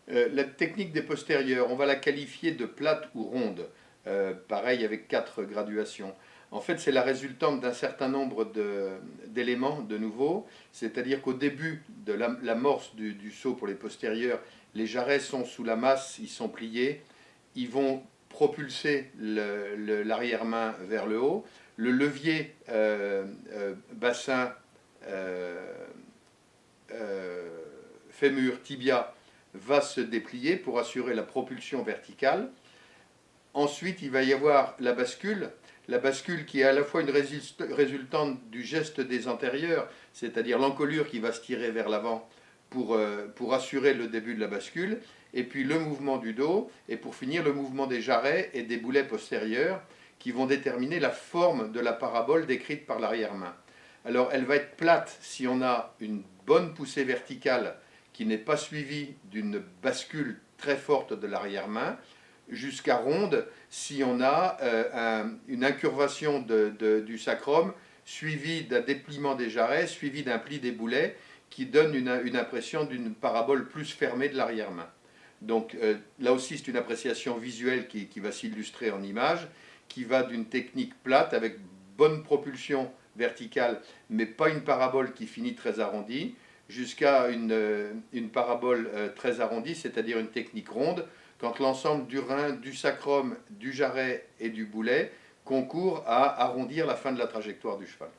La technique des postérieurs, on va la qualifier de plate ou ronde, pareil avec 4 graduations. En fait, c'est la résultante d'un certain nombre d'éléments de nouveau, c'est-à-dire qu'au début de l'amorce du saut pour les postérieurs, les jarrets sont sous la masse, ils sont pliés, ils vont propulser l'arrière-main vers le haut. Le levier bassin, euh, fémur, tibia va se déplier pour assurer la propulsion verticale. Ensuite, il va y avoir la bascule qui est à la fois une résultante du geste des antérieurs, c'est-à-dire l'encolure qui va se tirer vers l'avant pour assurer le début de la bascule, et puis le mouvement du dos, et pour finir le mouvement des jarrets et des boulets postérieurs qui vont déterminer la forme de la parabole décrite par l'arrière-main. Alors elle va être plate si on a une bonne poussée verticale qui n'est pas suivie d'une bascule très forte de l'arrière-main, jusqu'à ronde si on a une incurvation du sacrum suivie d'un dépliement des jarrets, suivi d'un pli des boulets qui donne une impression d'une parabole plus fermée de l'arrière-main. Donc là aussi c'est une appréciation visuelle qui va s'illustrer en image, qui va d'une technique plate avec bonne propulsion verticale, mais pas une parabole qui finit très arrondie, jusqu'à une parabole très arrondie, c'est-à-dire une technique ronde, quand l'ensemble du rein, du sacrum, du jarret et du boulet concourt à arrondir la fin de la trajectoire du cheval.